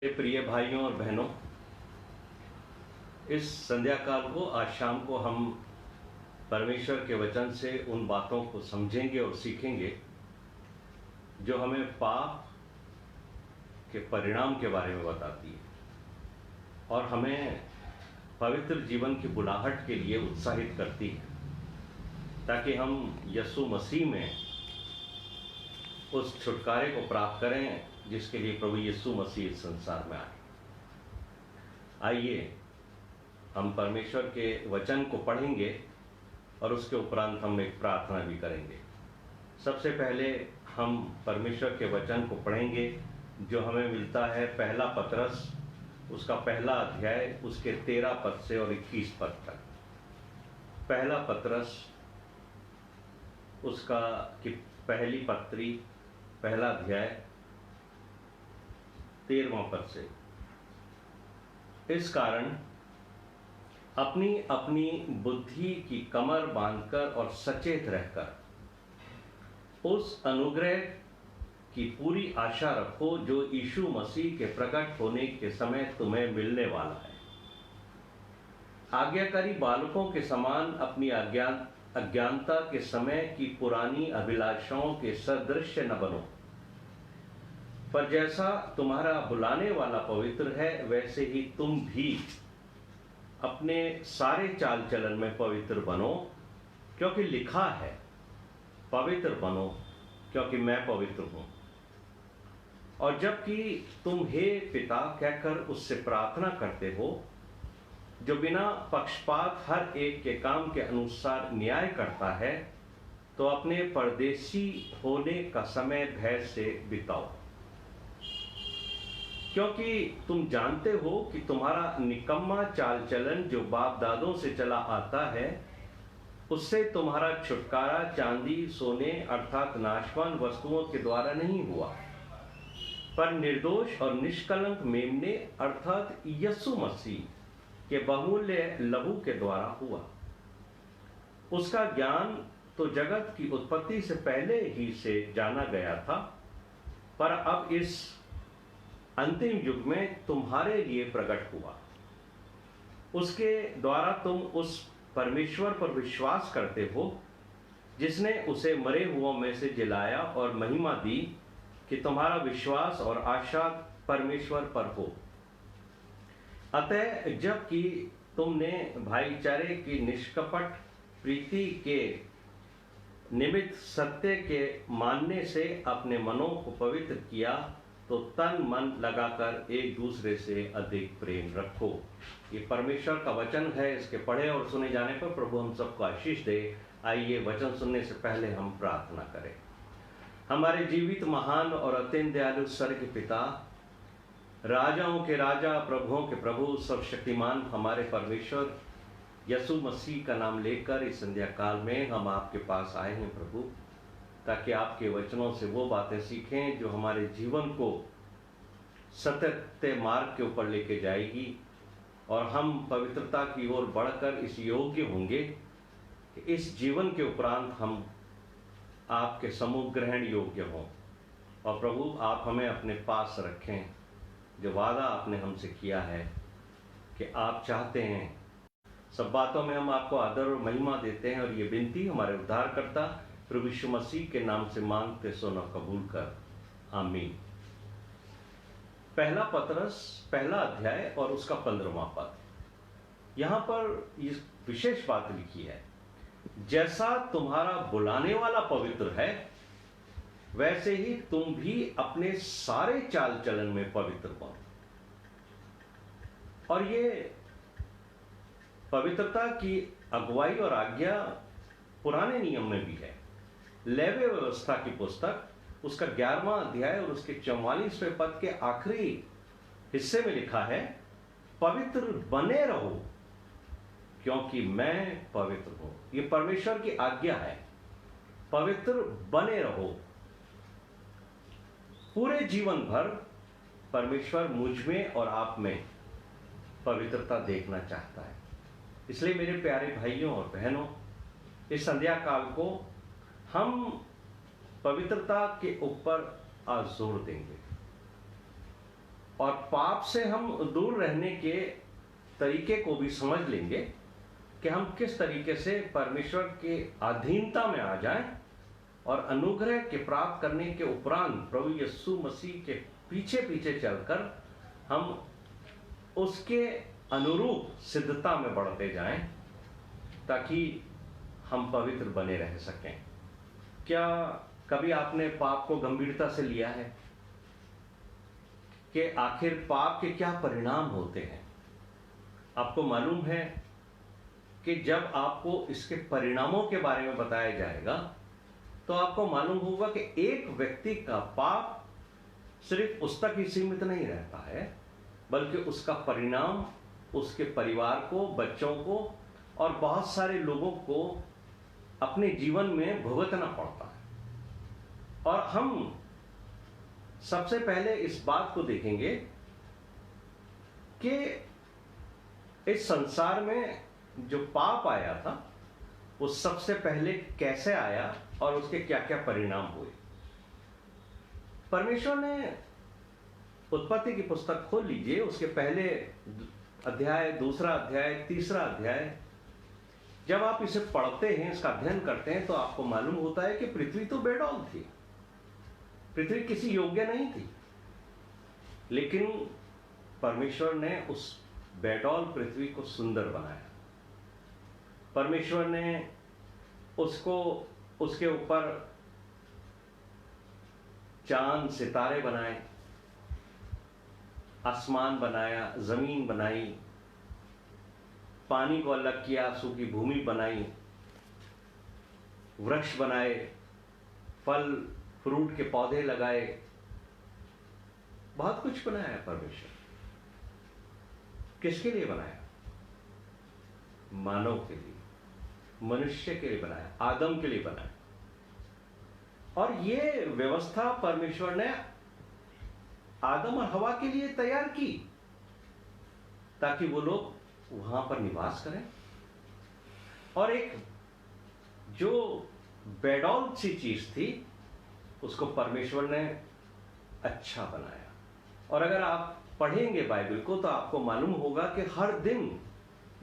मेरे प्रिय भाइयों और बहनों, इस संध्या काल को आज शाम को हम परमेश्वर के वचन से उन बातों को समझेंगे और सीखेंगे जो हमें पाप के परिणाम के बारे में बताती है और हमें पवित्र जीवन की बुलाहट के लिए उत्साहित करती है, ताकि हम यीशु मसीह में उस छुटकारे को प्राप्त करें जिसके लिए प्रभु यीशु मसीह इस संसार में आए। आइए हम परमेश्वर के वचन को पढ़ेंगे और उसके उपरांत हम एक प्रार्थना भी करेंगे। सबसे पहले हम परमेश्वर के वचन को पढ़ेंगे जो हमें मिलता है पहला पतरस, उसका पहला अध्याय, उसके 13 पद से और 21 पद तक। पहला पतरस उसका की पहली पत्री, पहला अध्याय, 13वां पद से। इस कारण अपनी अपनी बुद्धि की कमर बांधकर और सचेत रहकर उस अनुग्रह की पूरी आशा रखो जो यीशु मसीह के प्रकट होने के समय तुम्हें मिलने वाला है। आज्ञाकारी बालकों के समान अपनी अज्ञानता के समय की पुरानी अभिलाषाओं के सदृश न बनो, पर जैसा तुम्हारा बुलाने वाला पवित्र है वैसे ही तुम भी अपने सारे चाल चलन में पवित्र बनो, क्योंकि लिखा है, पवित्र बनो क्योंकि मैं पवित्र हूं। और जबकि तुम हे पिता कहकर उससे प्रार्थना करते हो, जो बिना पक्षपात हर एक के काम के अनुसार न्याय करता है, तो अपने परदेशी होने का समय भय से बिताओ, क्योंकि तुम जानते हो कि तुम्हारा निकम्मा चाल चलन जो बाप दादों से चला आता है, उससे तुम्हारा छुटकारा चांदी सोने अर्थात नाशवान वस्तुओं के द्वारा नहीं हुआ, पर निर्दोष और निष्कलंक मेमने अर्थात यीशु मसीह के बहुमूल्य लहू के द्वारा हुआ। उसका ज्ञान तो जगत की उत्पत्ति से पहले ही से जाना गया था, पर अब इस अंतिम युग में तुम्हारे लिए प्रकट हुआ। उसके द्वारा तुम उस परमेश्वर पर विश्वास करते हो जिसने उसे मरे हुओं में से जिलाया और महिमा दी, कि तुम्हारा विश्वास और आशा परमेश्वर पर हो। अतः जबकि तुमने भाईचारे की निष्कपट प्रीति के निमित्त सत्य के मानने से अपने मनों को पवित्र किया, तो तन मन लगाकर एक दूसरे से अधिक प्रेम रखो। ये परमेश्वर का वचन है। इसके पढ़े और सुने जाने पर प्रभु हम सबको आशीष दे। आइए वचन सुनने से पहले हम प्रार्थना करें। हमारे जीवित महान और अत्यंत दयालु स्वर्ग पिता, राजाओं के राजा, प्रभुओं के प्रभु, सर्वशक्तिमान हमारे परमेश्वर यीशु मसीह का नाम लेकर इस संध्या काल में हम आपके पास आए हैं प्रभु, ताकि आपके वचनों से वो बातें सीखें जो हमारे जीवन को सत्य मार्ग के ऊपर लेके जाएगी और हम पवित्रता की ओर बढ़कर इस योग्य होंगे कि इस जीवन के उपरांत हम आपके सम्मुख ग्रहण योग्य हों। और प्रभु आप हमें अपने पास रखें, जो वादा आपने हमसे किया है कि आप चाहते हैं। सब बातों में हम आपको आदर और महिमा देते हैं और ये विनती हमारे उद्धारकर्ता प्रभु यीशु मसीह के नाम से मांगते सोना कबूल कर, आमीन। पहला पतरस पहला अध्याय और उसका 15वां पद। यहां पर इस विशेष बात लिखी है, जैसा तुम्हारा बुलाने वाला पवित्र है वैसे ही तुम भी अपने सारे चाल चलन में पवित्र बनो। और ये पवित्रता की अगुवाई और आज्ञा पुराने नियम में भी है। लेवी व्यवस्था की पुस्तक उसका 11वां अध्याय और उसके 44वें पद के आखिरी हिस्से में लिखा है, पवित्र बने रहो क्योंकि मैं पवित्र हूं। यह परमेश्वर की आज्ञा है, पवित्र बने रहो। पूरे जीवन भर परमेश्वर मुझ में और आप में पवित्रता देखना चाहता है। इसलिए मेरे प्यारे भाइयों और बहनों, इस संध्या काल को हम पवित्रता के ऊपर आज जोर देंगे। और पाप से हम दूर रहने के तरीके को भी समझ लेंगे कि हम किस तरीके से परमेश्वर के अधीनता में आ जाएं और अनुग्रह के प्राप्त करने के उपरांत प्रभु यीशु मसीह के पीछे पीछे चलकर हम उसके अनुरूप सिद्धता में बढ़ते जाएं, ताकि हम पवित्र बने रह सकें। क्या कभी आपने पाप को गंभीरता से लिया है कि आखिर पाप के क्या परिणाम होते हैं? आपको मालूम है कि जब आपको इसके परिणामों के बारे में बताया जाएगा तो आपको मालूम होगा कि एक व्यक्ति का पाप सिर्फ उस तक ही सीमित नहीं रहता है, बल्कि उसका परिणाम उसके परिवार को, बच्चों को और बहुत सारे लोगों को अपने जीवन में भुगतना पड़ता है। और हम सबसे पहले इस बात को देखेंगे कि इस संसार में जो पाप आया था वो सबसे पहले कैसे आया और उसके क्या क्या परिणाम हुए। परमेश्वर ने उत्पत्ति की पुस्तक खोल लीजिए, उसके पहले अध्याय, दूसरा अध्याय, तीसरा अध्याय। जब आप इसे पढ़ते हैं, इसका अध्ययन करते हैं, तो आपको मालूम होता है कि पृथ्वी तो बेडौल थी, पृथ्वी किसी योग्य नहीं थी, लेकिन परमेश्वर ने उस बेडौल पृथ्वी को सुंदर बनाया। परमेश्वर ने उसको, उसके ऊपर चांद सितारे बनाए, आसमान बनाया, जमीन बनाई, पानी को अलग किया, सूखी भूमि बनाई, वृक्ष बनाए, फल फ्रूट के पौधे लगाए, बहुत कुछ बनाया परमेश्वर। किसके लिए बनाया? मानव के लिए, मनुष्य के लिए बनाया, आदम के लिए बनाया। और ये व्यवस्था परमेश्वर ने आदम और हवा के लिए तैयार की ताकि वो लोग वहां पर निवास करें। और एक जो बेडौल सी चीज थी उसको परमेश्वर ने अच्छा बनाया। और अगर आप पढ़ेंगे बाइबल को तो आपको मालूम होगा कि हर दिन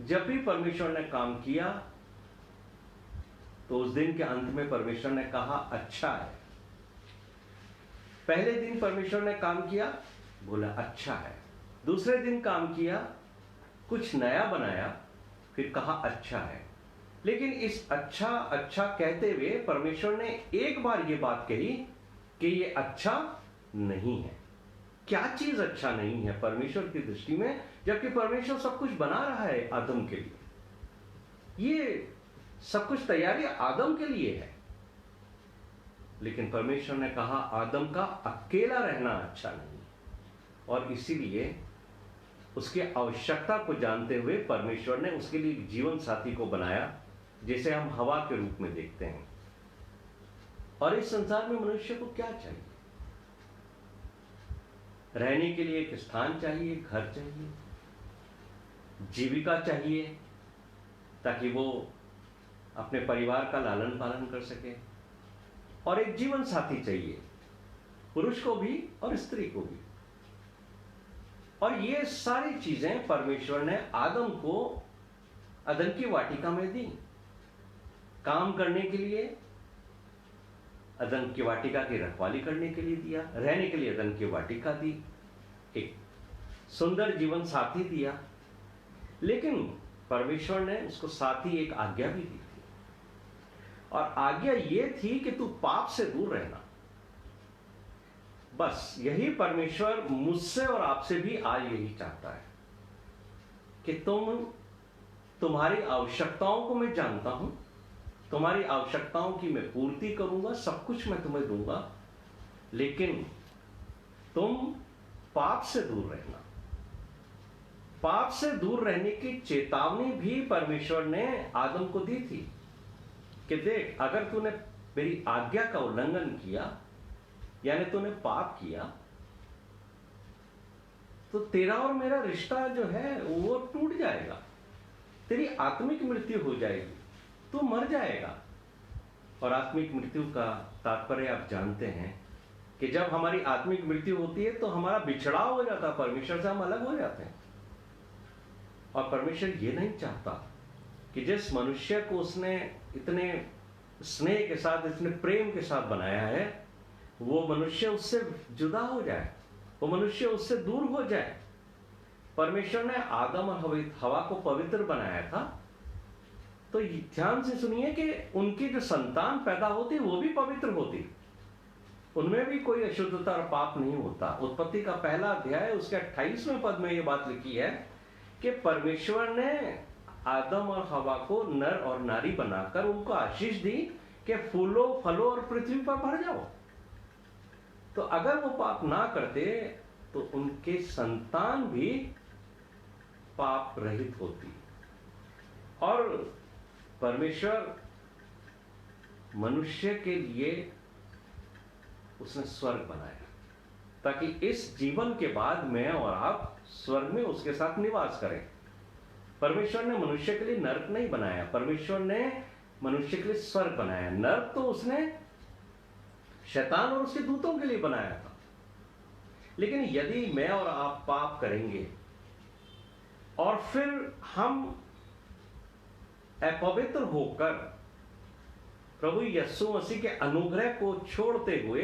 जब भी परमेश्वर ने काम किया तो उस दिन के अंत में परमेश्वर ने कहा अच्छा है। पहले दिन परमेश्वर ने काम किया, बोला अच्छा है। दूसरे दिन काम किया, कुछ नया बनाया, फिर कहा अच्छा है। लेकिन इस अच्छा अच्छा कहते हुए परमेश्वर ने एक बार ये बात कही कि ये अच्छा नहीं है। क्या चीज अच्छा नहीं है परमेश्वर की दृष्टि में, जबकि परमेश्वर सब कुछ बना रहा है आदम के लिए। ये सब कुछ तैयारी आदम के लिए है, लेकिन परमेश्वर ने कहा आदम का अकेला रहना अच्छा नहीं। और इसीलिए उसकी आवश्यकता को जानते हुए परमेश्वर ने उसके लिए एक जीवन साथी को बनाया, जिसे हम हवा के रूप में देखते हैं। और इस संसार में मनुष्य को क्या चाहिए? रहने के लिए एक स्थान चाहिए, घर चाहिए, जीविका चाहिए ताकि वो अपने परिवार का लालन पालन कर सके, और एक जीवन साथी चाहिए, पुरुष को भी और स्त्री को भी। और ये सारी चीजें परमेश्वर ने आदम को अदन की वाटिका में दी। काम करने के लिए अदन की वाटिका की रखवाली करने के लिए दिया, रहने के लिए अदन की वाटिका दी, एक सुंदर जीवन साथी दिया। लेकिन परमेश्वर ने उसको साथ ही एक आज्ञा भी दी थी, और आज्ञा ये थी कि तू पाप से दूर रहना। बस यही परमेश्वर मुझसे और आपसे भी आज यही चाहता है कि तुम्हारी आवश्यकताओं को मैं जानता हूं, तुम्हारी आवश्यकताओं की मैं पूर्ति करूंगा, सब कुछ मैं तुम्हें दूंगा, लेकिन तुम पाप से दूर रहना। पाप से दूर रहने की चेतावनी भी परमेश्वर ने आदम को दी थी कि देख, अगर तूने मेरी आज्ञा का उल्लंघन किया, यानी तूने पाप किया, तो तेरा और मेरा रिश्ता जो है वो टूट जाएगा, तेरी आत्मिक मृत्यु हो जाएगी, तू मर जाएगा। और आत्मिक मृत्यु का तात्पर्य आप जानते हैं कि जब हमारी आत्मिक मृत्यु होती है तो हमारा बिछड़ाव हो जाता है, परमेश्वर से हम अलग हो जाते हैं। और परमेश्वर ये नहीं चाहता कि जिस मनुष्य को उसने इतने स्नेह के साथ, इतने प्रेम के साथ बनाया है, वो मनुष्य उससे जुदा हो जाए, वो मनुष्य उससे दूर हो जाए। परमेश्वर ने आदम और हवा को पवित्र बनाया था, तो ध्यान से सुनिए कि उनकी जो संतान पैदा होती वो भी पवित्र होती, उनमें भी कोई अशुद्धता और पाप नहीं होता। उत्पत्ति का पहला अध्याय उसके 28वें पद में ये बात लिखी है कि परमेश्वर ने आदम और हवा को नर और नारी बनाकर उनको आशीष दी कि फूलो फलो और पृथ्वी पर भर जाओ। तो अगर वो पाप ना करते तो उनके संतान भी पाप रहित होती। और परमेश्वर मनुष्य के लिए उसने स्वर्ग बनाया ताकि इस जीवन के बाद मैं और आप स्वर्ग में उसके साथ निवास करें। परमेश्वर ने मनुष्य के लिए नरक नहीं बनाया, परमेश्वर ने मनुष्य के लिए स्वर्ग बनाया। नरक तो उसने शैतान और उसके दूतों के लिए बनाया था। लेकिन यदि मैं और आप पाप करेंगे और फिर हम अपवित्र होकर प्रभु यीशु मसीह के अनुग्रह को छोड़ते हुए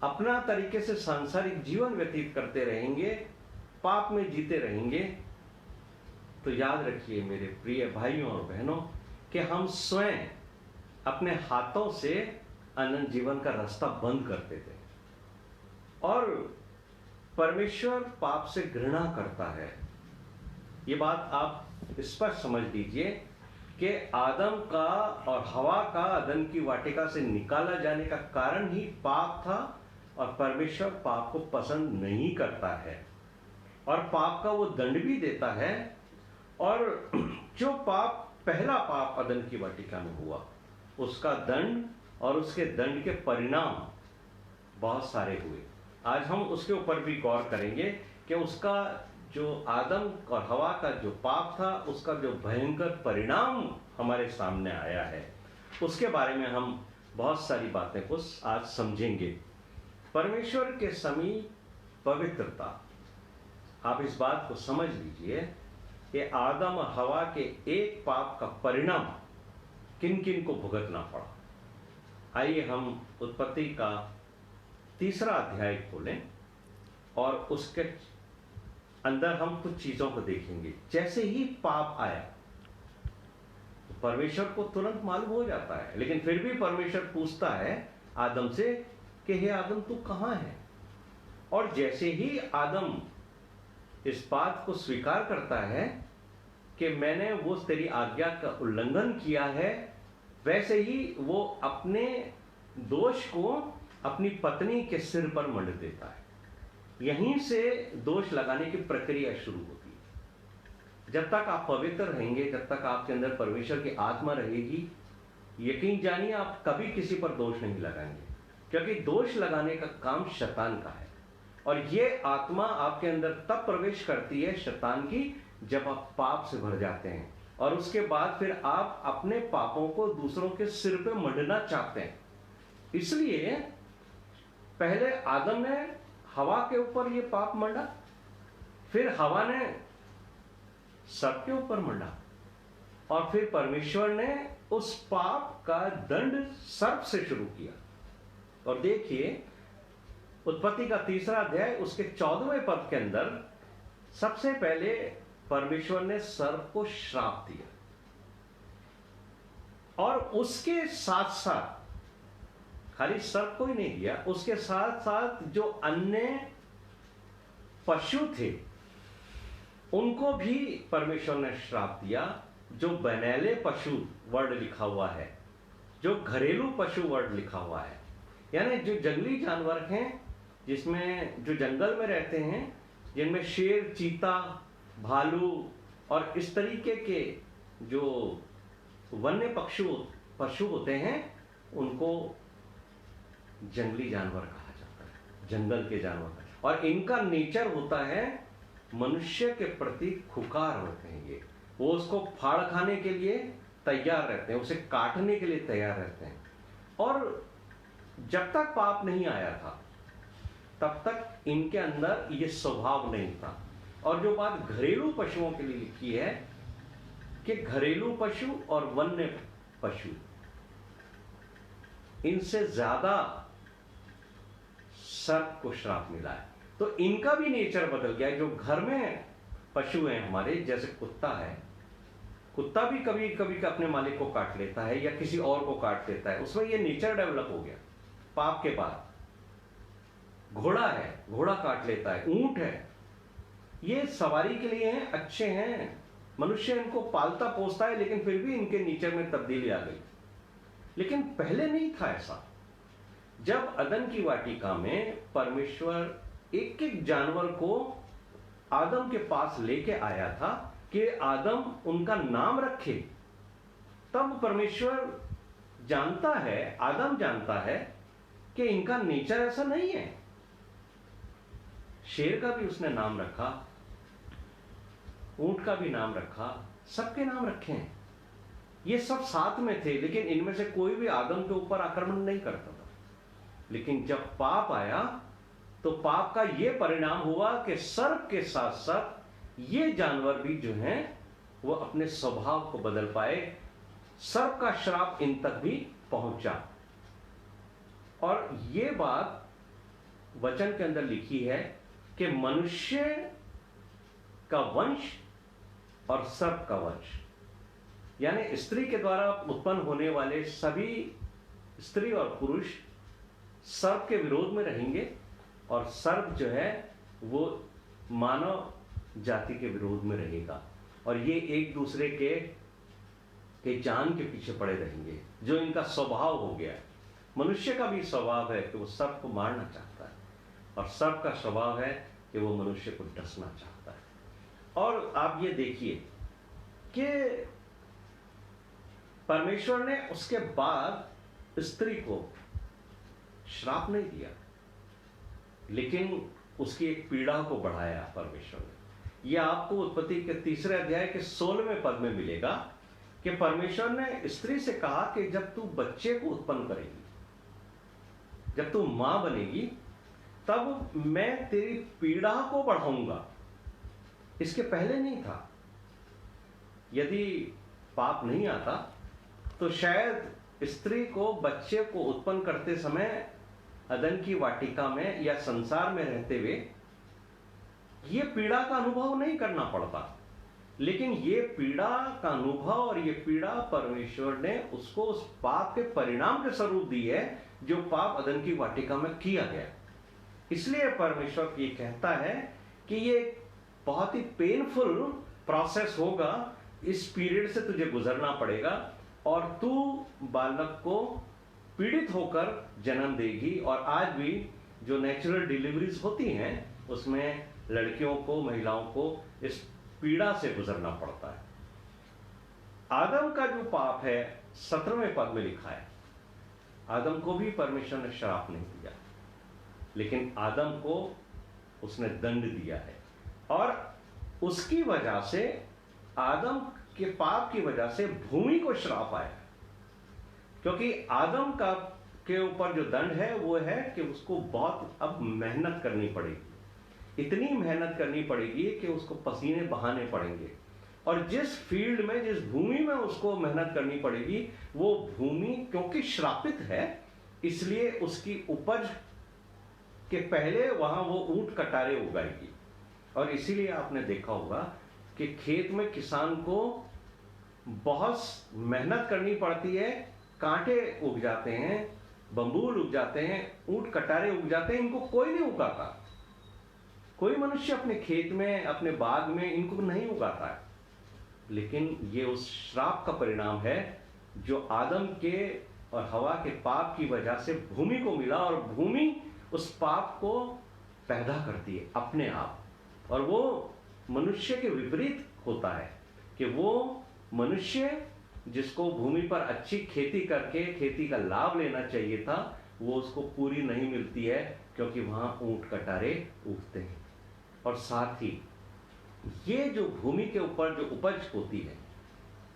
अपना तरीके से सांसारिक जीवन व्यतीत करते रहेंगे, पाप में जीते रहेंगे, तो याद रखिए मेरे प्रिय भाइयों और बहनों कि हम स्वयं अपने हाथों से अनंत जीवन का रास्ता बंद करते थे। और परमेश्वर पाप से घृणा करता है। ये बात आप स्पष्ट समझ लीजिए कि आदम का और हवा का अदन की वाटिका से निकाला जाने का कारण ही पाप था, और परमेश्वर पाप को पसंद नहीं करता है और पाप का वो दंड भी देता है। और जो पाप, पहला पाप अदन की वाटिका में हुआ, उसका दंड और उसके दंड के परिणाम बहुत सारे हुए। आज हम उसके ऊपर भी गौर करेंगे कि उसका जो आदम और हवा का जो पाप था, उसका जो भयंकर परिणाम हमारे सामने आया है, उसके बारे में हम बहुत सारी बातें को आज समझेंगे। परमेश्वर के समीप पवित्रता, आप इस बात को समझ लीजिए कि आदम और हवा के एक पाप का परिणाम किन किन को भुगतना पड़ा। आइए हम उत्पत्ति का 3रा अध्याय खोलें और उसके अंदर हम कुछ चीजों को देखेंगे। जैसे ही पाप आया तो परमेश्वर को तुरंत मालूम हो जाता है, लेकिन फिर भी परमेश्वर पूछता है आदम से कि हे आदम तू कहां है। और जैसे ही आदम इस बात को स्वीकार करता है कि मैंने वो तेरी आज्ञा का उल्लंघन किया है, वैसे ही वो अपने दोष को अपनी पत्नी के सिर पर मंड देता है। यहीं से दोष लगाने की प्रक्रिया शुरू होती है। जब तक आप पवित्र रहेंगे, जब तक आपके अंदर परमेश्वर की आत्मा रहेगी, यकीन जानिए आप कभी किसी पर दोष नहीं लगाएंगे, क्योंकि दोष लगाने का काम शैतान का है। और ये आत्मा आपके अंदर तब प्रवेश करती है शैतान की, जब आप पाप से भर जाते हैं, और उसके बाद फिर आप अपने पापों को दूसरों के सिर पे मंडना चाहते हैं। इसलिए पहले आदम ने हवा के ऊपर ये पाप मंडा, फिर हवा ने सर्प के ऊपर मंडा, और फिर परमेश्वर ने उस पाप का दंड सर्प से शुरू किया। और देखिए उत्पत्ति का 3रा अध्याय उसके 14वें पद के अंदर सबसे पहले परमेश्वर ने सर्प को श्राप दिया, और उसके साथ साथ खाली सर्प को ही नहीं दिया, उसके साथ साथ जो अन्य पशु थे उनको भी परमेश्वर ने श्राप दिया। जो बनैले पशु वर्ड लिखा हुआ है, जो घरेलू पशु वर्ड लिखा हुआ है, यानी जो जंगली जानवर हैं, जिसमें जो जंगल में रहते हैं, जिनमें शेर, चीता, भालू और इस तरीके के जो वन्य पशु होते हैं, उनको जंगली जानवर कहा जाता है, जंगल के जानवर। और इनका नेचर होता है मनुष्य के प्रति खुकार होते हैं। ये वो उसको फाड़ खाने के लिए तैयार रहते हैं, उसे काटने के लिए तैयार रहते हैं। और जब तक पाप नहीं आया था तब तक इनके अंदर ये स्वभाव नहीं था। और जो बात घरेलू पशुओं के लिए लिखी है कि घरेलू पशु और वन्य पशु, इनसे ज्यादा सर्प को श्राप मिला है। तो इनका भी नेचर बदल गया। जो घर में पशु हैं हमारे, जैसे कुत्ता है, कुत्ता भी कभी कभी अपने मालिक को काट लेता है या किसी और को काट देता है, उसमें ये नेचर डेवलप हो गया पाप के बाद। घोड़ा है, घोड़ा काट लेता है, ऊंट है, ये सवारी के लिए हैं, अच्छे हैं, मनुष्य इनको पालता पोसता है, लेकिन फिर भी इनके नेचर में तब्दीली आ गई। लेकिन पहले नहीं था ऐसा। जब अदन की वाटिका में परमेश्वर एक एक जानवर को आदम के पास लेके आया था कि आदम उनका नाम रखे, तब परमेश्वर जानता है, आदम जानता है कि इनका नेचर ऐसा नहीं है। शेर का भी उसने नाम रखा, ऊंट का भी नाम रखा, सबके नाम रखे हैं। ये सब साथ में थे, लेकिन इनमें से कोई भी आदम के ऊपर आक्रमण नहीं करता था। लेकिन जब पाप आया तो पाप का यह परिणाम हुआ कि सर्प के साथ साथ ये जानवर भी जो हैं वो अपने स्वभाव को बदल पाए। सर्प का श्राप इन तक भी पहुंचा। और ये बात वचन के अंदर लिखी है कि मनुष्य का वंश और सर्प का वंश, यानी स्त्री के द्वारा उत्पन्न होने वाले सभी स्त्री और पुरुष सर्प के विरोध में रहेंगे, और सर्प जो है वो मानव जाति के विरोध में रहेगा। और ये एक दूसरे के जान के पीछे पड़े रहेंगे, जो इनका स्वभाव हो गया है। मनुष्य का भी स्वभाव है कि वो सर्प को मारना चाहता है, और सर्प का स्वभाव है कि वो मनुष्य को डसना चाहता है। और आप ये देखिए कि परमेश्वर ने उसके बाद स्त्री को श्राप नहीं दिया, लेकिन उसकी एक पीड़ा को बढ़ाया परमेश्वर ने। यह आपको उत्पत्ति के 3 अध्याय के 16वें पद में मिलेगा कि परमेश्वर ने स्त्री से कहा कि जब तू बच्चे को उत्पन्न करेगी, जब तू मां बनेगी, तब मैं तेरी पीड़ा को बढ़ाऊंगा। इसके पहले नहीं था। यदि पाप नहीं आता तो शायद स्त्री को बच्चे को उत्पन्न करते समय अदन की वाटिका में या संसार में रहते हुए ये पीड़ा का अनुभव नहीं करना पड़ता। लेकिन ये पीड़ा का अनुभव और ये पीड़ा परमेश्वर ने उसको उस पाप के परिणाम के स्वरूप दी है, जो पाप अदन की वाटिका में किया गया। इसलिए परमेश्वर ये कहता है कि ये बहुत ही पेनफुल प्रोसेस होगा, इस पीरियड से तुझे गुजरना पड़ेगा, और तू बालक को पीड़ित होकर जन्म देगी। और आज भी जो नेचुरल डिलीवरीज होती हैं उसमें लड़कियों को, महिलाओं को इस पीड़ा से गुजरना पड़ता है। आदम का जो पाप है 17वें पद में लिखा है, आदम को भी परमेश्वर ने श्राप नहीं दिया, लेकिन आदम को उसने दंड दिया है। और उसकी वजह से, आदम के पाप की वजह से भूमि को श्राप आया, क्योंकि आदम का के ऊपर जो दंड है वो है कि उसको बहुत अब मेहनत करनी पड़ेगी। इतनी मेहनत करनी पड़ेगी कि उसको पसीने बहाने पड़ेंगे। और जिस फील्ड में, जिस भूमि में उसको मेहनत करनी पड़ेगी, वो भूमि क्योंकि श्रापित है, इसलिए उसकी उपज के पहले वहां वो ऊंट कटारे उगाएगी। और इसीलिए आपने देखा होगा कि खेत में किसान को बहुत मेहनत करनी पड़ती है, कांटे उग जाते हैं, बंबूल उग जाते हैं, ऊंट कटारे उग जाते हैं, इनको कोई नहीं उगाता। कोई मनुष्य अपने खेत में, अपने बाग में इनको नहीं उगाता है। लेकिन ये उस श्राप का परिणाम है जो आदम के और हवा के पाप की वजह से भूमि को मिला, और भूमि उस पाप को पैदा करती है अपने आप। और वो मनुष्य के विपरीत होता है कि वो मनुष्य जिसको भूमि पर अच्छी खेती करके खेती का लाभ लेना चाहिए था, वो उसको पूरी नहीं मिलती है, क्योंकि वहां ऊंट कटारे उगते हैं। और साथ ही ये जो भूमि के ऊपर जो उपज होती है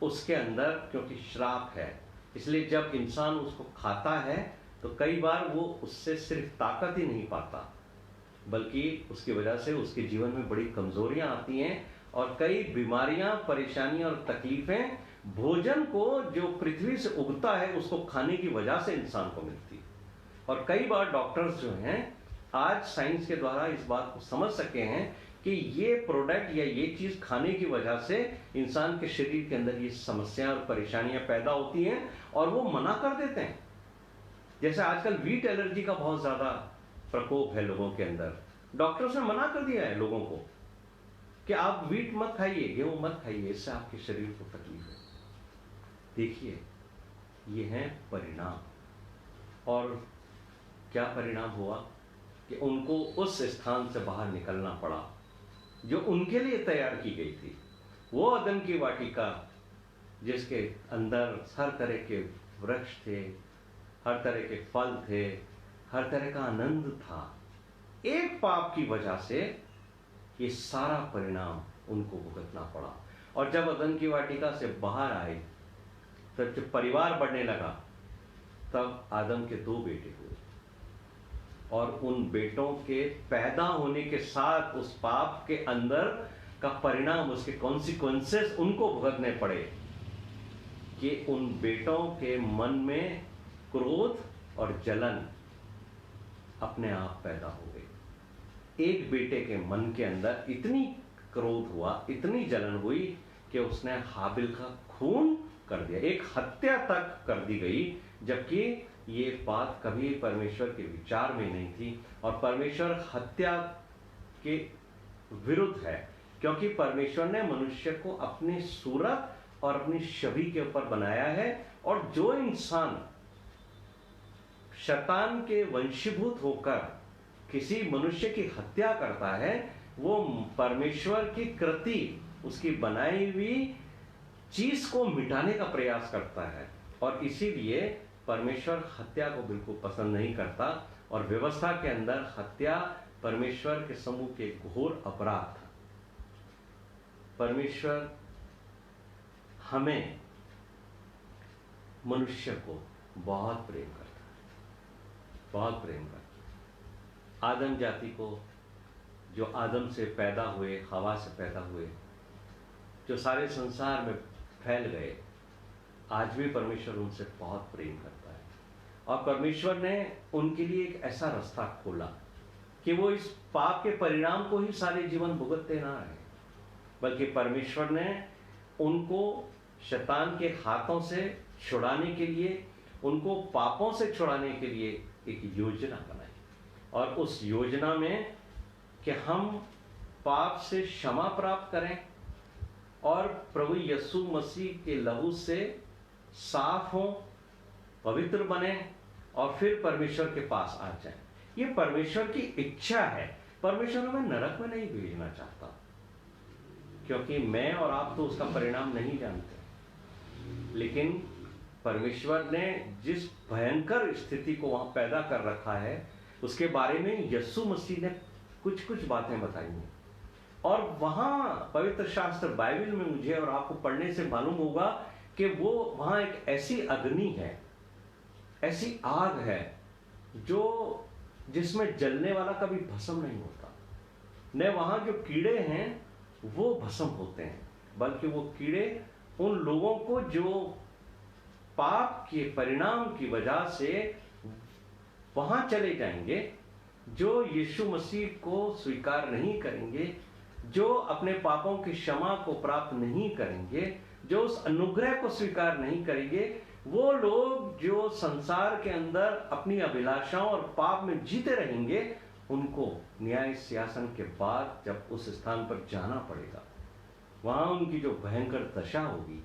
उसके अंदर क्योंकि श्राप है, इसलिए जब इंसान उसको खाता है तो कई बार वो उससे सिर्फ ताकत ही नहीं पाता, बल्कि उसकी वजह से उसके जीवन में बड़ी कमजोरियां आती हैं और कई बीमारियां, परेशानियां और तकलीफें भोजन को जो पृथ्वी से उगता है उसको खाने की वजह से इंसान को मिलती है। और कई बार डॉक्टर्स जो हैं आज साइंस के द्वारा इस बात को समझ सके हैं कि ये प्रोडक्ट या ये चीज खाने की वजह से इंसान के शरीर के अंदर ये समस्याएं और परेशानियां पैदा होती हैं और वो मना कर देते हैं। जैसे आजकल वीट एलर्जी का बहुत ज्यादा प्रकोप है लोगों के अंदर। डॉक्टर्स ने मना कर दिया है लोगों को कि आप वीट मत खाइए, गेहूं मत खाइए, इससे आपके शरीर को तकलीफ है। देखिए, ये हैं परिणाम। और क्या परिणाम हुआ कि उनको उस स्थान से बाहर निकलना पड़ा जो उनके लिए तैयार की गई थी। वो अदन की वाटिका जिसके अंदर हर तरह के वृक्ष थे, हर तरह के फल थे, हर तरह का आनंद था। एक पाप की वजह से ये सारा परिणाम उनको भुगतना पड़ा। और जब अदन की वाटिका से बाहर आए, तब जब परिवार बढ़ने लगा, तब आदम के 2 बेटे हुए और उन बेटों के पैदा होने के साथ उस पाप के अंदर का परिणाम, उसके कॉन्सिक्वेंसेस उनको भुगतने पड़े कि उन बेटों के मन में क्रोध और जलन अपने आप पैदा हो गई। एक बेटे के मन के अंदर इतनी क्रोध हुआ, इतनी जलन हुई कि उसने हाबिल का खून कर दिया, एक हत्या तक कर दी गई, जबकि ये बात कभी परमेश्वर के विचार में नहीं थी। और परमेश्वर हत्या के विरुद्ध है, क्योंकि परमेश्वर ने मनुष्य को अपनी सूरत और अपनी छवि के ऊपर बनाया है। और जो इंसान शैतान के वंशीभूत होकर किसी मनुष्य की हत्या करता है, वो परमेश्वर की कृति, उसकी बनाई हुई चीज को मिटाने का प्रयास करता है। और इसीलिए परमेश्वर हत्या को बिल्कुल पसंद नहीं करता। और व्यवस्था के अंदर हत्या परमेश्वर के समूह के घोर अपराध था। परमेश्वर हमें, मनुष्य को बहुत प्रेम करता है, बहुत प्रेम करता है। आदम जाति को, जो आदम से पैदा हुए, हवा से पैदा हुए, जो सारे संसार में फैल गए, आज भी परमेश्वर उनसे बहुत प्रेम करता है। और परमेश्वर ने उनके लिए एक ऐसा रास्ता खोला कि वो इस पाप के परिणाम को ही सारे जीवन भुगतते ना रहे, बल्कि परमेश्वर ने उनको शैतान के हाथों से छुड़ाने के लिए, उनको पापों से छुड़ाने के लिए एक योजना बनाई। और उस योजना में कि हम पाप से क्षमा प्राप्त करें और प्रभु यीशु मसीह के लहू से साफ हों, पवित्र बने और फिर परमेश्वर के पास आ जाएं। ये परमेश्वर की इच्छा है। परमेश्वर हमें नरक में नहीं भेजना चाहता, क्योंकि मैं और आप तो उसका परिणाम नहीं जानते। लेकिन परमेश्वर ने जिस भयंकर स्थिति को वहां पैदा कर रखा है, उसके बारे में यीशु मसीह ने कुछ कुछ बातें बताई हैं। और वहां पवित्र शास्त्र बाइबल में मुझे और आपको पढ़ने से मालूम होगा कि वो वहां एक ऐसी अग्नि है, ऐसी आग है, जो जिसमें जलने वाला कभी भस्म नहीं होता। न वहां जो कीड़े हैं वो भस्म होते हैं, बल्कि वो कीड़े उन लोगों को जो पाप के परिणाम की वजह से वहां चले जाएंगे, जो यीशु मसीह को स्वीकार नहीं करेंगे, जो अपने पापों की क्षमा को प्राप्त नहीं करेंगे, जो उस अनुग्रह को स्वीकार नहीं करेंगे, वो लोग जो संसार के अंदर अपनी अभिलाषाओं और पाप में जीते रहेंगे, उनको न्याय सिंहासन के बाद जब उस स्थान पर जाना पड़ेगा, वहां उनकी जो भयंकर दशा होगी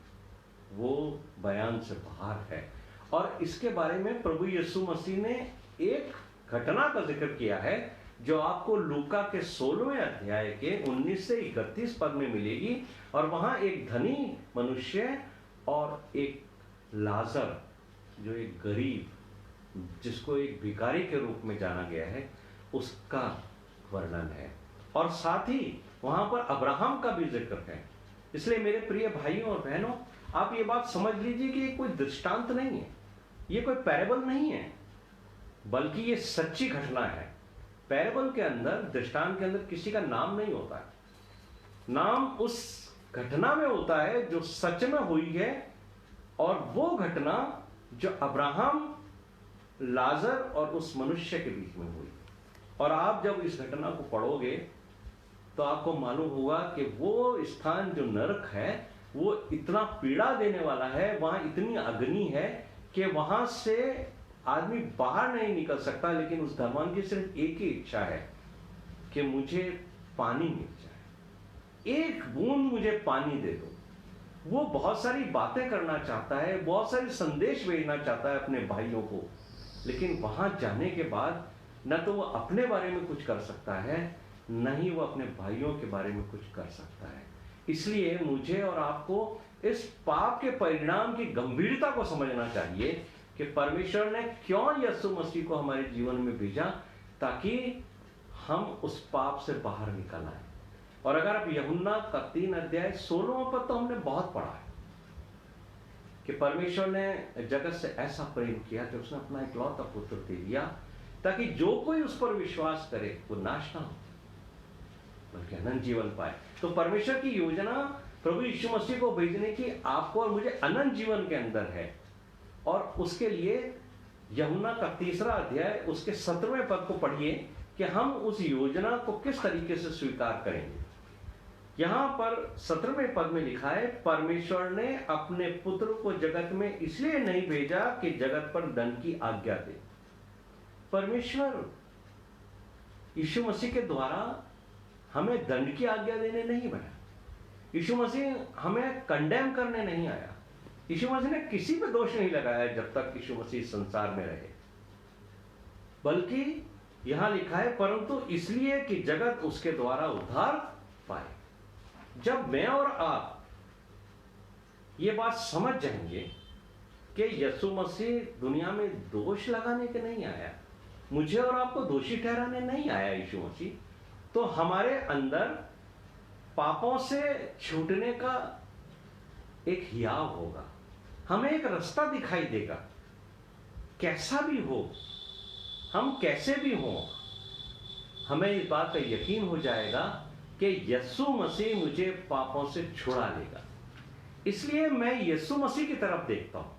वो बयान से बाहर है। और इसके बारे में प्रभु यीशु मसीह ने एक घटना का जिक्र किया है, जो आपको लूका के 16वें अध्याय के 19 से 31 पद में मिलेगी। और वहां एक धनी मनुष्य और एक लाजर, जो एक गरीब, जिसको एक भिखारी के रूप में जाना गया है, उसका वर्णन है। और साथ ही वहां पर अब्राहम का भी जिक्र है। इसलिए मेरे प्रिय भाइयों और बहनों, आप ये बात समझ लीजिए कि ये कोई दृष्टांत नहीं है, ये कोई पैरेबल नहीं है, बल्कि ये सच्ची घटना है। पैराबल के अंदर, दृष्टांत के अंदर किसी का नाम नहीं होता है। नाम उस घटना में होता है जो सच में हुई है, और वो घटना जो अब्राहम, लाजर और उस मनुष्य के बीच में हुई। और आप जब इस घटना को पढ़ोगे तो आपको मालूम होगा कि वो स्थान जो नरक है वो इतना पीड़ा देने वाला है, वहां इतनी अग्नि है कि वहां से आदमी बाहर नहीं निकल सकता। लेकिन उस धर्मांध की सिर्फ एक ही इच्छा है कि मुझे पानी मिल जाए, एक बूंद मुझे पानी दे दो। वो बहुत सारी बातें करना चाहता है, बहुत सारे संदेश भेजना चाहता है अपने भाइयों को, लेकिन वहां जाने के बाद न तो वो अपने बारे में कुछ कर सकता है, न ही वो अपने भाइयों के बारे में कुछ कर सकता है। इसलिए मुझे और आपको इस पाप के परिणाम की गंभीरता को समझना चाहिए कि परमेश्वर ने क्यों यीशु मसीह को हमारे जीवन में भेजा, ताकि हम उस पाप से बाहर निकल आए। और अगर आप यूहन्ना का 3 अध्याय 16 पद तो हमने बहुत पढ़ा है कि परमेश्वर ने जगत से ऐसा प्रेम किया कि उसने अपना इकलौता पुत्र दे दिया, ताकि जो कोई उस पर विश्वास करे वो नाश ना हो बल्कि अनंत जीवन पाए। तो परमेश्वर की योजना प्रभु यीशु मसीह को भेजने की आपको और मुझे अनंत जीवन के अंदर है। और उसके लिए यूहन्ना का 3 अध्याय उसके 17वें पद को पढ़िए कि हम उस योजना को किस तरीके से स्वीकार करेंगे। यहां पर 17वें पद में लिखा है, परमेश्वर ने अपने पुत्र को जगत में इसलिए नहीं भेजा कि जगत पर दंड की आज्ञा दे। परमेश्वर यीशु मसीह के द्वारा हमें दंड की आज्ञा देने नहीं बना। यीशु मसीह हमें कंडेम करने नहीं आया। यीशु मसीह ने किसी पे दोष नहीं लगाया जब तक यीशु मसीह संसार में रहे, बल्कि यहां लिखा है परंतु इसलिए कि जगत उसके द्वारा उद्धार पाए। जब मैं और आप ये बात समझ जाएंगे कि यीशु मसीह दुनिया में दोष लगाने के नहीं आया, मुझे और आपको दोषी ठहराने नहीं आया यीशु मसीह, तो हमारे अंदर पापों से छूटने का एक हियाव होगा। हमें एक रास्ता दिखाई देगा, कैसा भी हो, हम कैसे भी हो, हमें इस बात का यकीन हो जाएगा कि यीशु मसीह मुझे पापों से छुड़ा लेगा। इसलिए मैं यीशु मसीह की तरफ देखता हूं।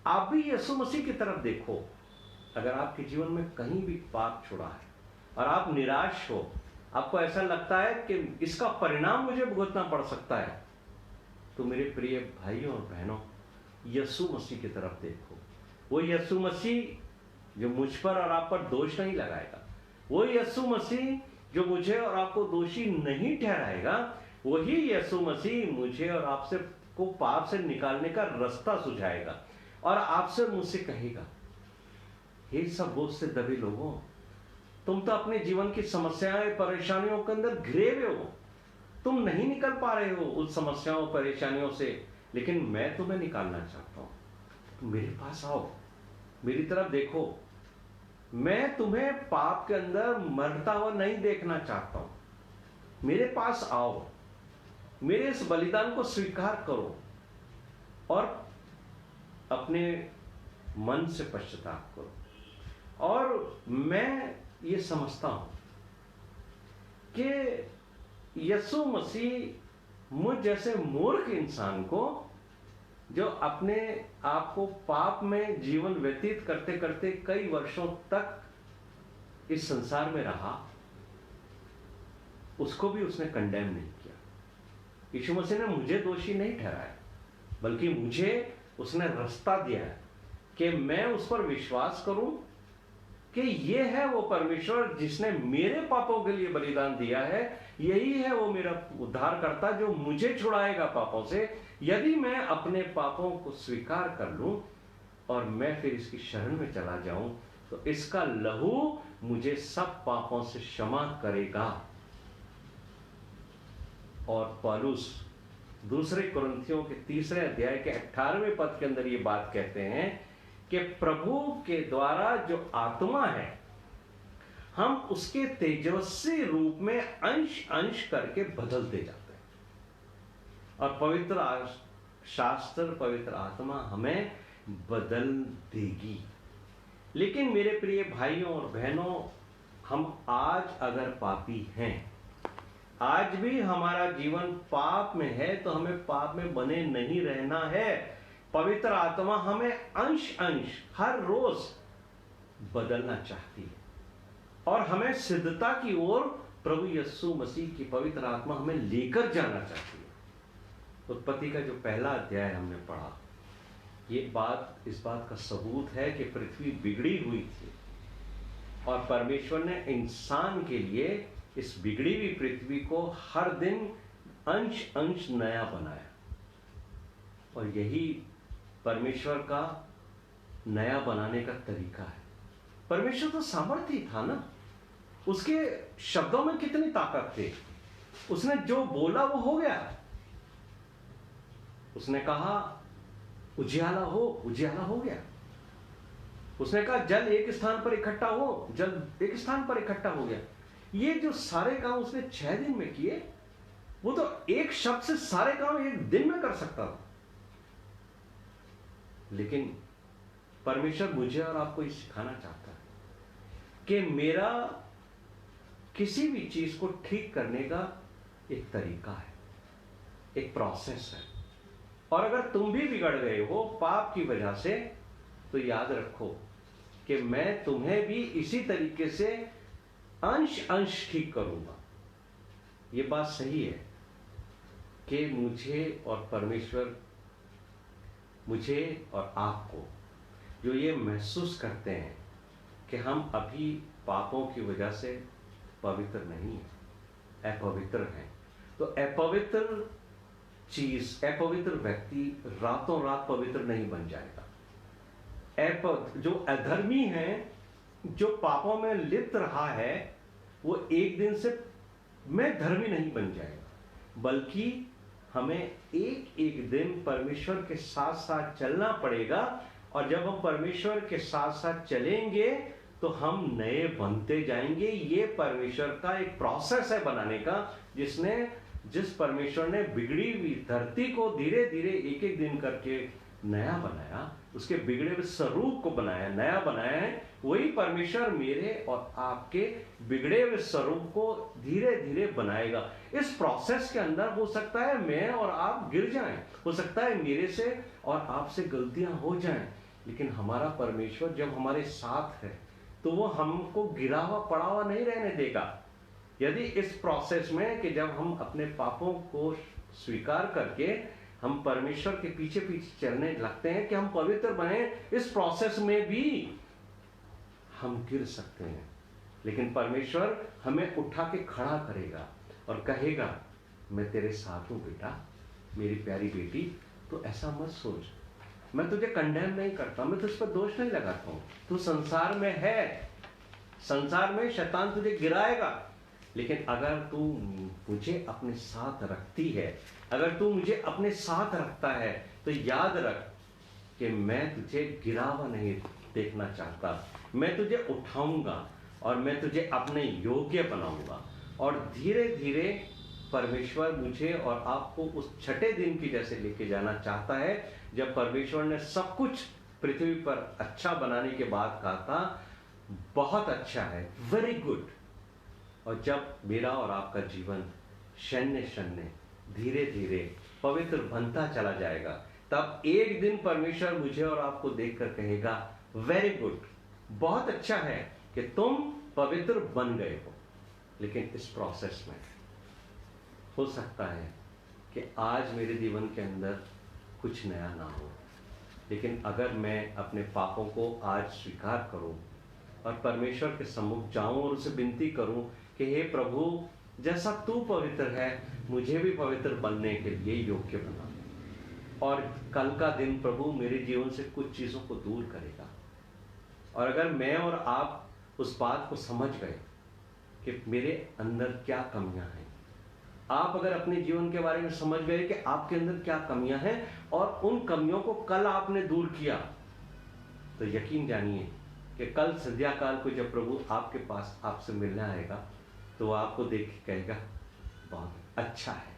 आप भी यीशु मसीह की तरफ देखो। अगर आपके जीवन में कहीं भी पाप छुड़ा है और आप निराश हो, आपको ऐसा लगता है कि इसका परिणाम मुझे भुगतना पड़ सकता है, तो मेरे प्रिय भाइयों और बहनों, यीशु मसीह की तरफ देखो। वो यीशु मसीह जो मुझ पर और आप पर दोष नहीं लगाएगा, वो यीशु मसीह जो मुझे और आपको दोषी नहीं ठहराएगा, वही यीशु मसीह मुझे और आपसे को पाप से निकालने का रास्ता सुझाएगा और आपसे मुझसे कहेगा, हे सब बोझ से दबे लोगों, तुम तो अपने जीवन की समस्याएं परेशानियों के अंदर घिरे हुए हो, तुम नहीं निकल पा रहे हो उस समस्याओं परेशानियों से, लेकिन मैं तुम्हें निकालना चाहता हूं। तुम मेरे पास आओ, मेरी तरफ देखो। मैं तुम्हें पाप के अंदर मरता हुआ नहीं देखना चाहता हूं। मेरे पास आओ, मेरे इस बलिदान को स्वीकार करो और अपने मन से पश्चाताप करो। और मैं ये समझता हूं कि यीशु मसीह मुझ जैसे मूर्ख इंसान को, जो अपने आप को पाप में जीवन व्यतीत करते करते कई वर्षों तक इस संसार में रहा, उसको भी उसने कंडेम नहीं किया। यीशु मसीह ने मुझे दोषी नहीं ठहराया, बल्कि मुझे उसने रास्ता दिया है कि मैं उस पर विश्वास करूं कि ये है वो परमेश्वर जिसने मेरे पापों के लिए बलिदान दिया है। यही है वो मेरा उद्धारकर्ता जो मुझे छुड़ाएगा पापों से, यदि मैं अपने पापों को स्वीकार कर लूं और मैं फिर इसकी शरण में चला जाऊं, तो इसका लहू मुझे सब पापों से क्षमा करेगा। और पौलुस दूसरे कुरिन्थियों के 3 अध्याय के 18वें पद के अंदर ये बात कहते हैं कि प्रभु के द्वारा जो आत्मा है, हम उसके तेजस्वी रूप में अंश अंश करके बदलते जाते हैं, और पवित्र शास्त्र, पवित्र आत्मा हमें बदल देगी। लेकिन मेरे प्रिय भाइयों और बहनों, हम आज अगर पापी हैं, आज भी हमारा जीवन पाप में है, तो हमें पाप में बने नहीं रहना है। पवित्र आत्मा हमें अंश अंश हर रोज बदलना चाहती है और हमें सिद्धता की ओर प्रभु यीशु मसीह की पवित्र आत्मा हमें लेकर जाना चाहती है। उत्पत्ति का जो पहला अध्याय हमने पढ़ा, इस बात का सबूत है कि पृथ्वी बिगड़ी हुई थी और परमेश्वर ने इंसान के लिए इस बिगड़ी हुई पृथ्वी को हर दिन अंश अंश नया बनाया। और यही परमेश्वर का नया बनाने का तरीका है। परमेश्वर तो सामर्थ्य था ना, उसके शब्दों में कितनी ताकत थी। उसने जो बोला वो हो गया। उसने कहा उजियाला हो, उजियाला हो गया। उसने कहा जल एक स्थान पर इकट्ठा हो, जल एक स्थान पर इकट्ठा हो गया। ये जो सारे काम उसने 6 दिन में किए, वो तो एक शब्द से सारे काम एक दिन में कर सकता था। लेकिन परमेश्वर मुझे और आपको ये सिखाना चाहता है कि मेरा किसी भी चीज को ठीक करने का एक तरीका है, एक प्रोसेस है। और अगर तुम भी बिगड़ गए हो पाप की वजह से, तो याद रखो कि मैं तुम्हें भी इसी तरीके से अंश अंश ठीक करूंगा। ये बात सही है कि मुझे और परमेश्वर, मुझे और आपको जो ये महसूस करते हैं कि हम अभी पापों की वजह से पवित्र नहीं है, अपवित्र हैं, तो अपवित्र चीज, अपवित्र व्यक्ति रातों रात पवित्र नहीं बन जाएगा। जो अधर्मी है, जो पापों में लिप्त रहा है, वो एक दिन से मैं धर्मी नहीं बन जाएगा, बल्कि हमें एक एक दिन परमेश्वर के साथ साथ चलना पड़ेगा। और जब हम परमेश्वर के साथ साथ चलेंगे तो हम नए बनते जाएंगे। ये परमेश्वर का एक प्रोसेस है बनाने का, जिस परमेश्वर ने बिगड़ी हुई धरती को धीरे धीरे एक एक दिन करके नया बनाया, उसके बिगड़े हुए स्वरूप को बनाया, नया बनाया है। वही परमेश्वर मेरे और आपके बिगड़े हुए स्वरूप को धीरे धीरे बनाएगा। इस प्रोसेस के अंदर हो सकता है मैं और आप गिर जाएं, हो सकता है मेरे से और आपसे गलतियां हो जाएं, लेकिन हमारा परमेश्वर जब हमारे साथ है तो वो हमको गिरा हुआ पड़ा हुआ नहीं रहने देगा। यदि इस प्रोसेस में कि जब हम अपने पापों को स्वीकार करके हम परमेश्वर के पीछे पीछे चलने लगते हैं कि हम पवित्र बने, इस प्रोसेस में भी हम गिर सकते हैं, लेकिन परमेश्वर हमें उठा के खड़ा करेगा और कहेगा मैं तेरे साथ हूं बेटा, मेरी प्यारी बेटी, तो ऐसा मत सोच, मैं तुझे कंडेम नहीं करता, मैं तुझ पर दोष नहीं लगाता हूं। तू संसार में है, संसार में शैतान तुझे गिराएगा, लेकिन अगर तू मुझे अपने साथ रखती है, अगर तू मुझे अपने साथ रखता है, तो याद रख कि मैं तुझे गिरा हुआ नहीं देखना चाहता। मैं तुझे उठाऊंगा और मैं तुझे अपने योग्य बनाऊंगा। और धीरे धीरे परमेश्वर मुझे और आपको उस छठे दिन की जैसे लेके जाना चाहता है, जब परमेश्वर ने सब कुछ पृथ्वी पर अच्छा बनाने के बाद कहा था बहुत अच्छा है, वेरी गुड। और जब मेरा और आपका जीवन शन्य शन्य धीरे धीरे पवित्र बनता चला जाएगा, तब एक दिन परमेश्वर मुझे और आपको देखकर कहेगा वेरी गुड, बहुत अच्छा है कि तुम पवित्र बन गए हो। लेकिन इस प्रोसेस में हो सकता है कि आज मेरे जीवन के अंदर कुछ नया ना हो, लेकिन अगर मैं अपने पापों को आज स्वीकार करूं और परमेश्वर के सम्मुख जाऊं और उसे विनती करूं कि हे प्रभु, जैसा तू पवित्र है मुझे भी पवित्र बनने के लिए योग्य बना। और कल का दिन प्रभु मेरे जीवन से कुछ चीज़ों को दूर करेगा। और अगर मैं और आप उस बात को समझ गए कि मेरे अंदर क्या कमियां हैं, आप अगर अपने जीवन के बारे में समझ गए कि आपके अंदर क्या कमियां हैं और उन कमियों को कल आपने दूर किया, तो यकीन जानिए कि कल संध्या काल को जब प्रभु आपके पास आपसे मिलने आएगा तो वो आपको देख के कहेगा बहुत अच्छा है,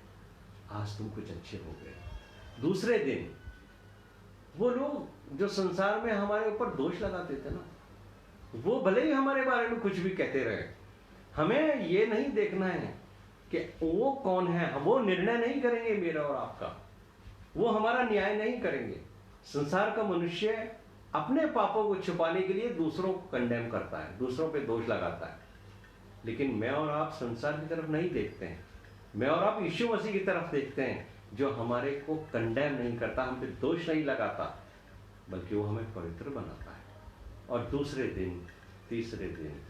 आज तुम कुछ अच्छे हो गए। दूसरे दिन वो लोग जो संसार में हमारे ऊपर दोष लगाते थे ना, वो भले ही हमारे बारे में कुछ भी कहते रहे, हमें ये नहीं देखना है कि वो कौन है। वो निर्णय नहीं करेंगे मेरा और आपका, वो हमारा न्याय नहीं करेंगे। संसार का मनुष्य अपने पापों को छुपाने के लिए दूसरों को कंडेम करता है, दूसरों पे दोष लगाता है। लेकिन मैं और आप संसार की तरफ नहीं देखते हैं, मैं और आप यीशु मसीह की तरफ देखते हैं, जो हमारे को कंडेम नहीं करता, हम पे दोष नहीं लगाता, बल्कि वो हमें पवित्र बनाता है। और दूसरे दिन, तीसरे दिन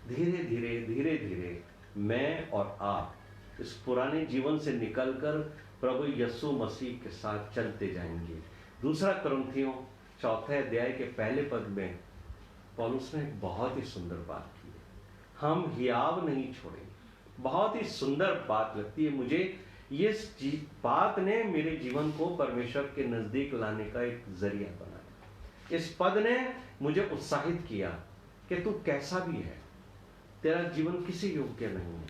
धीरे धीरे धीरे धीरे मैं और आप इस पुराने जीवन से निकलकर प्रभु यीशु मसीह के साथ चलते जाएंगे। दूसरा कुरिन्थियों 4 अध्याय के पहले पद में पौलुस ने एक बहुत ही सुंदर बात की है, हम हियाव नहीं छोड़ेंगे। बहुत ही सुंदर बात लगती है मुझे। ये बात ने मेरे जीवन को परमेश्वर के नजदीक लाने का एक जरिया बनाया। इस पद ने मुझे उत्साहित किया कि तू कैसा भी है, तेरा जीवन किसी योग्य नहीं है,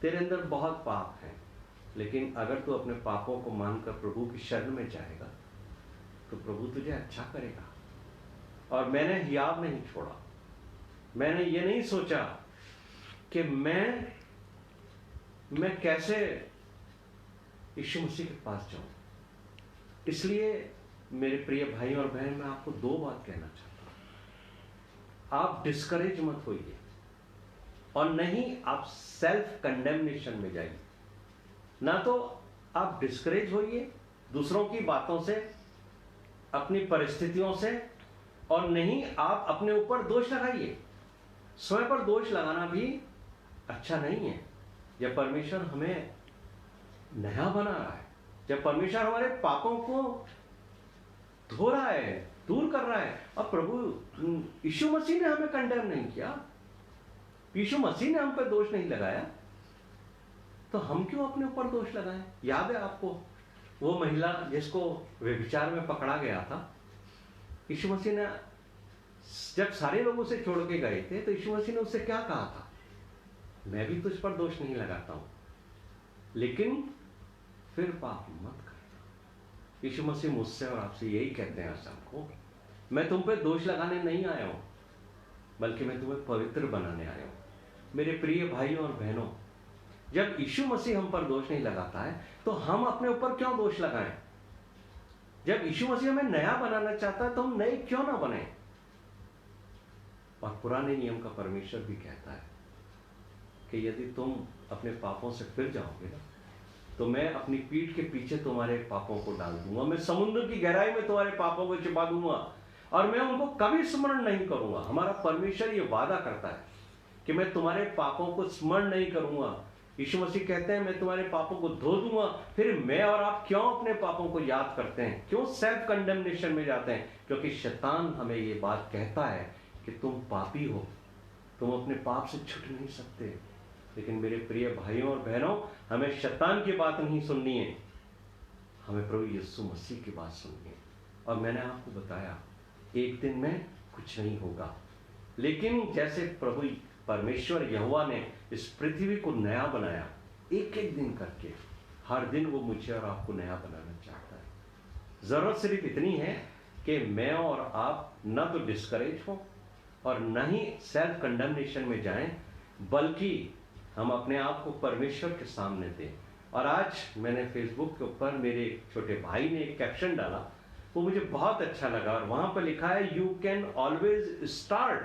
तेरे अंदर बहुत पाप है, लेकिन अगर तू अपने पापों को मानकर प्रभु की शरण में जाएगा तो प्रभु तुझे अच्छा करेगा। और मैंने हियाव नहीं छोड़ा, मैंने ये नहीं सोचा कि मैं कैसे यीशु मसीह के पास जाऊं। इसलिए मेरे प्रिय भाई और बहन, मैं आपको 2 बात कहना चाहता हूं। आप डिस्करेज मत होइए और नहीं आप सेल्फ कंडेमनेशन में जाइए। ना तो आप डिस्करेज होइए दूसरों की बातों से, अपनी परिस्थितियों से, और नहीं आप अपने ऊपर दोष लगाइए। स्वयं पर दोष लगाना भी अच्छा नहीं है। जब परमेश्वर हमें नया बना रहा है, जब परमेश्वर हमारे पापों को धो रहा है, दूर कर रहा है, और प्रभु यीशु मसीह ने हमें कंडेम नहीं किया, यीशु मसीह ने हम पर दोष नहीं लगाया, तो हम क्यों अपने ऊपर दोष लगाएं। याद है आपको वो महिला जिसको व्यभिचार में पकड़ा गया था, यीशु मसीह ने जब सारे लोग उसे छोड़ के गए थे तो यीशु मसीह ने उससे क्या कहा था, मैं भी तुझ पर दोष नहीं लगाता हूं, लेकिन फिर पाप मत करना। यीशु मसीह मुझसे और आपसे यही कहते हैं शाम को, मैं तुम पे दोष लगाने नहीं आया हूं, बल्कि मैं तुम्हें पवित्र बनाने आया हूं। मेरे प्रिय भाइयों और बहनों, जब यीशु मसीह हम पर दोष नहीं लगाता है तो हम अपने ऊपर क्यों दोष लगाएं। जब यीशु मसीह हमें नया बनाना चाहता है तो हम नए क्यों ना बने। और पुराने नियम का परमेश्वर भी कहता है कि यदि तुम अपने पापों से फिर जाओगे ना, तो मैं अपनी पीठ के पीछे तुम्हारे पापों को डाल दूंगा, मैं समुद्र की गहराई में तुम्हारे पापों को छिपा दूंगा और मैं उनको कभी स्मरण नहीं करूंगा। हमारा परमेश्वर ये वादा करता है कि मैं तुम्हारे पापों को स्मरण नहीं करूंगा। यीशु मसीह कहते हैं मैं तुम्हारे पापों को धो दूंगा। फिर मैं और आप क्यों अपने पापों को याद करते हैं, क्यों सेल्फ कंडेमनेशन में जाते हैं? क्योंकि शैतान हमें ये बात कहता है कि तुम पापी हो, तुम अपने पाप से छूट नहीं सकते। लेकिन मेरे प्रिय भाइयों और बहनों, हमें शैतान की बात नहीं सुननी है, हमें प्रभु यीशु मसीह की बात सुननी है। और मैंने आपको बताया एक दिन में कुछ नहीं होगा, लेकिन जैसे प्रभु परमेश्वर यहोवा ने इस पृथ्वी को नया बनाया, एक एक दिन करके, हर दिन वो मुझे और आपको नया बनाना चाहता है। जरूरत सिर्फ इतनी है कि मैं और आप न तो डिस्करेज हो और न ही सेल्फ कंडेमनेशन में जाएं, बल्कि हम अपने आप को परमेश्वर के सामने दें। और आज मैंने फेसबुक के ऊपर मेरे छोटे भाई ने एक कैप्शन डाला, वो मुझे बहुत अच्छा लगा, और वहां पर लिखा है यू कैन ऑलवेज स्टार्ट।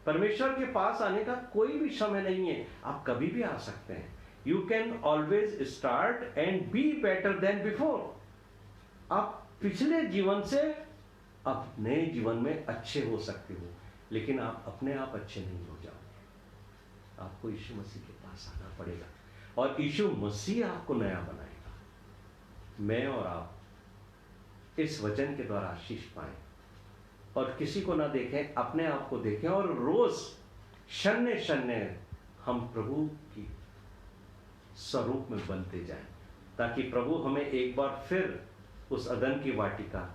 परमेश्वर के पास आने का कोई भी समय नहीं है, आप कभी भी आ सकते हैं। You can always start and be better than before. आप पिछले जीवन से अब नए जीवन में अच्छे हो सकते हो, लेकिन आप अपने आप अच्छे नहीं हो जाओगे। आपको यीशु मसीह के पास आना पड़ेगा और यीशु मसीह आपको नया बनाएगा। मैं और आप इस वचन के द्वारा आशीष पाएं और किसी को ना देखें, अपने आप को देखें, और रोज शन्य शन्य हम प्रभु की स्वरूप में बनते जाएं, ताकि प्रभु हमें एक बार फिर उस अदन की वाटिका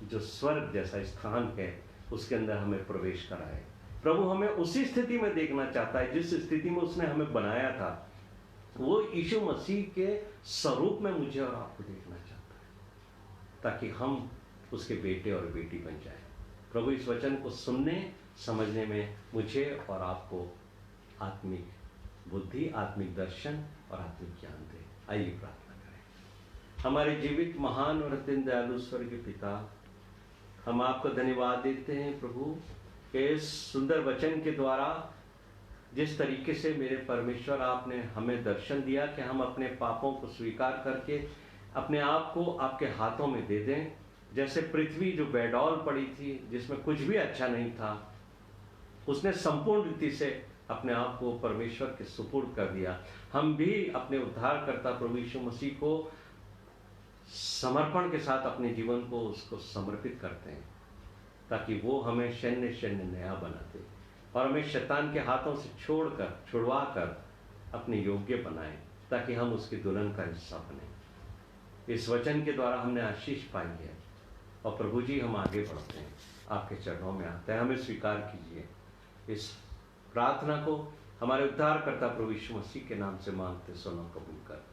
जो स्वर्ग जैसा स्थान है उसके अंदर हमें प्रवेश कराए। प्रभु हमें उसी स्थिति में देखना चाहता है जिस स्थिति में उसने हमें बनाया था। वो यीशु मसीह के स्वरूप में मुझे और आपको देखना चाहता है, ताकि हम उसके बेटे और बेटी बन जाए। प्रभु इस वचन को सुनने, समझने में मुझे और आपको आत्मिक बुद्धि, आत्मिक दर्शन और आत्मिक ज्ञान दे। आइए प्रार्थना करें। हमारे जीवित महान और अत्यंत दयालु स्वर्गीय पिता, हम आपको धन्यवाद देते हैं प्रभु कि इस सुंदर वचन के द्वारा जिस तरीके से मेरे परमेश्वर आपने हमें दर्शन दिया कि हम अपने पापों को स्वीकार करके अपने आप को आपके हाथों में दे दें। जैसे पृथ्वी जो बेडौल पड़ी थी, जिसमें कुछ भी अच्छा नहीं था, उसने संपूर्ण रीति से अपने आप को परमेश्वर के सुपुर्द कर दिया। हम भी अपने उद्धारकर्ता प्रभु यीशु मसीह को समर्पण के साथ अपने जीवन को उसको समर्पित करते हैं, ताकि वो हमें शन्य शन्य नया बना दे और हमें शैतान के हाथों से छुड़वा कर अपने योग्य बनाए, ताकि हम उसकी दुल्हन का हिस्सा बने। इस वचन के द्वारा हमने आशीष पाई है और प्रभु जी हम आगे बढ़ते हैं, आपके चरणों में आते हैं। हमें स्वीकार कीजिए। इस प्रार्थना को हमारे उद्धारकर्ता प्रभु यीशु मसीह के नाम से मांगते, सुनो, कबूल कर।